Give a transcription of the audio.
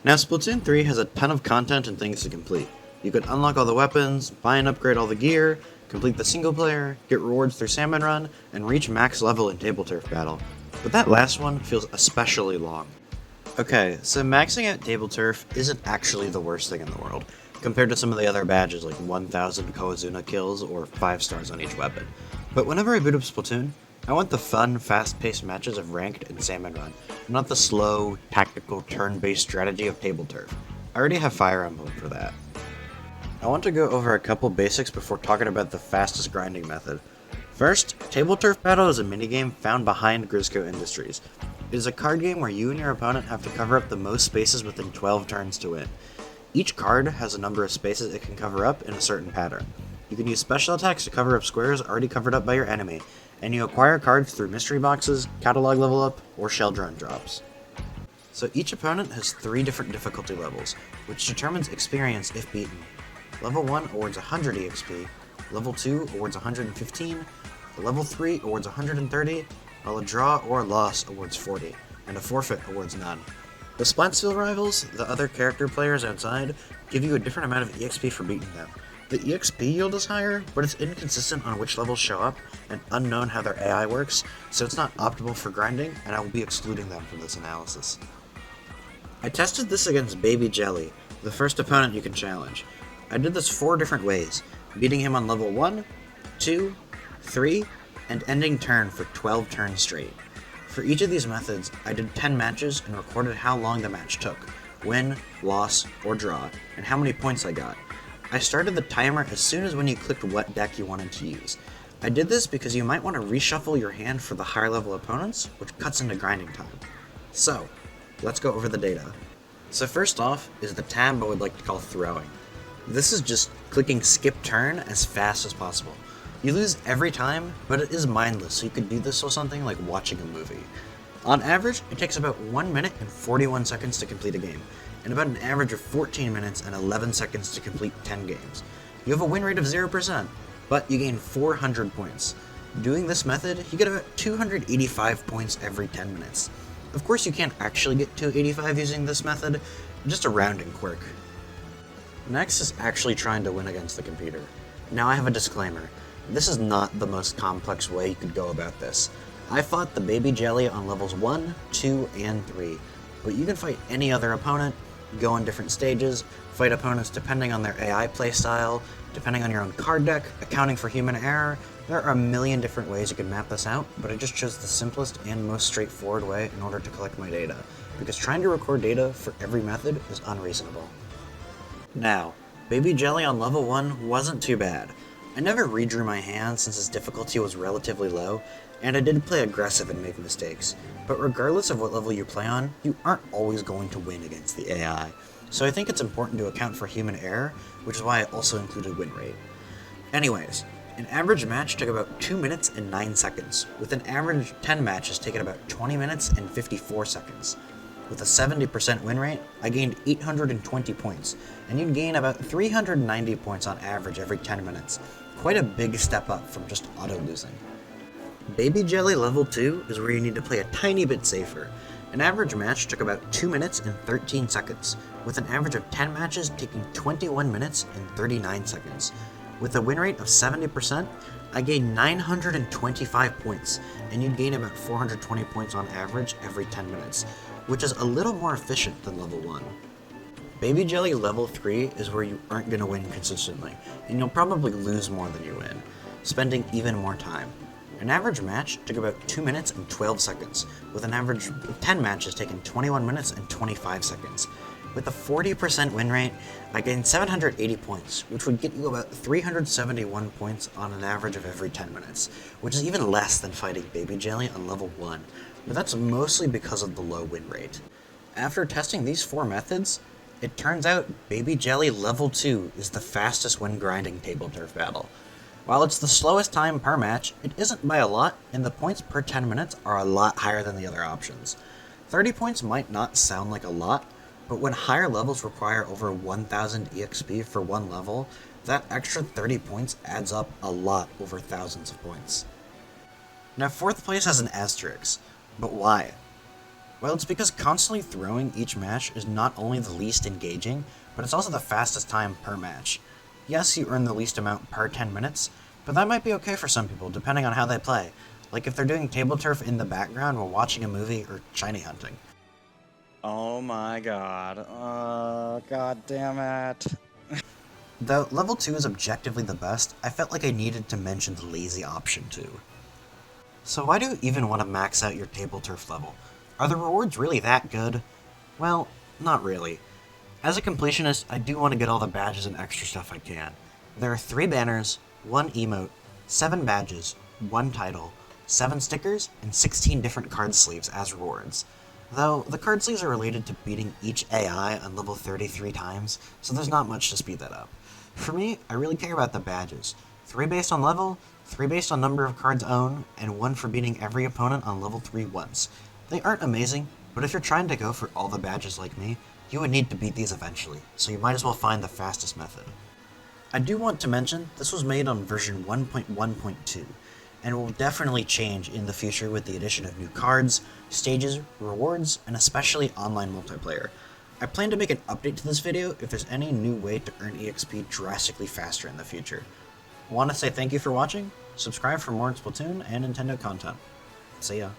Now, Splatoon 3 has a ton of content and things to complete. You can unlock all the weapons, buy and upgrade all the gear, complete the single player, get rewards through Salmon Run, and reach max level in TableTurf Battle. But that last one feels especially long. Okay, so maxing out TableTurf isn't actually the worst thing in the world, compared to some of the other badges like 1000 Koizuna kills or 5 stars on each weapon. But whenever I boot up Splatoon, I want the fun, fast-paced matches of Ranked and Salmon Run, not the slow, tactical, turn-based strategy of TableTurf. I already have Fire Emblem for that. I want to go over a couple basics before talking about the fastest grinding method. First, TableTurf Battle is a minigame found behind Grisco Industries. It is a card game where you and your opponent have to cover up the most spaces within 12 turns to win. Each card has a number of spaces it can cover up in a certain pattern. You can use special attacks to cover up squares already covered up by your enemy, and you acquire cards through mystery boxes, catalog level up, or shell drone drops. So each opponent has 3 different difficulty levels, which determines experience if beaten. Level 1 awards 100 EXP, Level 2 awards 115, Level 3 awards 130, while a draw or a loss awards 40, and a forfeit awards none. The Splatsville rivals, the other character players outside, give you a different amount of EXP for beating them. The EXP yield is higher, but it's inconsistent on which levels show up, and unknown how their AI works, so it's not optimal for grinding, and I will be excluding them from this analysis. I tested this against Baby Jelly, the first opponent you can challenge. I did this 4 different ways, beating him on level 1, 2, 3, and ending turn for 12 turns straight. For each of these methods, I did 10 matches and recorded how long the match took, win, loss, or draw, and how many points I got. I started the timer as soon as when you clicked what deck you wanted to use. I did this because you might want to reshuffle your hand for the higher level opponents, which cuts into grinding time. So, let's go over the data. So first off is the tab I would like to call throwing. This is just clicking skip turn as fast as possible. You lose every time, but it is mindless, so you could do this with something like watching a movie. On average, it takes about 1 minute and 41 seconds to complete a game, and about an average of 14 minutes and 11 seconds to complete 10 games. You have a win rate of 0%, but you gain 400 points. Doing this method, you get about 285 points every 10 minutes. Of course, you can't actually get 285 using this method, just a rounding quirk. Next is actually trying to win against the computer. Now I have a disclaimer. This is not the most complex way you could go about this. I fought the Baby Jelly on levels 1, 2, and 3, but you can fight any other opponent, go on different stages, fight opponents depending on their AI playstyle, depending on your own card deck, accounting for human error. There are a million different ways you can map this out, but I just chose the simplest and most straightforward way in order to collect my data, because trying to record data for every method is unreasonable. Now, Baby Jelly on level 1 wasn't too bad. I never redrew my hand since its difficulty was relatively low, and I did play aggressive and make mistakes, but regardless of what level you play on, you aren't always going to win against the AI, so I think it's important to account for human error, which is why I also included win rate. Anyways, an average match took about 2 minutes and 9 seconds, with an average 10 matches taking about 20 minutes and 54 seconds. With a 70% win rate, I gained 820 points, and you'd gain about 390 points on average every 10 minutes. Quite a big step up from just auto-losing. Baby Jelly level 2 is where you need to play a tiny bit safer. An average match took about 2 minutes and 13 seconds, with an average of 10 matches taking 21 minutes and 39 seconds. With a win rate of 70%, I gained 925 points, and you'd gain about 420 points on average every 10 minutes, which is a little more efficient than level 1. Baby Jelly level 3 is where you aren't going to win consistently, and you'll probably lose more than you win, spending even more time. An average match took about 2 minutes and 12 seconds, with an average of 10 matches taking 21 minutes and 25 seconds. With a 40% win rate, I gained 780 points, which would get you about 371 points on an average of every 10 minutes, which is even less than fighting Baby Jelly on level 1, but that's mostly because of the low win rate. After testing these 4 methods, it turns out Baby Jelly level 2 is the fastest when grinding TableTurf Battle. While it's the slowest time per match, it isn't by a lot, and the points per 10 minutes are a lot higher than the other options. 30 points might not sound like a lot, but when higher levels require over 1000 EXP for one level, that extra 30 points adds up a lot over thousands of points. Now 4th place has an asterisk, but why? Well, it's because constantly throwing each match is not only the least engaging, but it's also the fastest time per match. Yes, you earn the least amount per 10 minutes, but that might be okay for some people, depending on how they play. Like if they're doing table turf in the background while watching a movie or shiny hunting. Oh my god. God damn it. Though level 2 is objectively the best, I felt like I needed to mention the lazy option too. So why do you even want to max out your table turf level? Are the rewards really that good? Well, not really. As a completionist, I do want to get all the badges and extra stuff I can. There are 3 banners, 1 emote, 7 badges, 1 title, 7 stickers, and 16 different card sleeves as rewards. Though, the card sleeves are related to beating each AI on level 33 times, so there's not much to speed that up. For me, I really care about the badges. 3 based on level, 3 based on number of cards owned, and 1 for beating every opponent on level 3 once. They aren't amazing, but if you're trying to go for all the badges like me, you would need to beat these eventually, so you might as well find the fastest method. I do want to mention, this was made on version 1.1.2, and will definitely change in the future with the addition of new cards, stages, rewards, and especially online multiplayer. I plan to make an update to this video if there's any new way to earn EXP drastically faster in the future. I want to say thank you for watching, subscribe for more Splatoon and Nintendo content. See ya.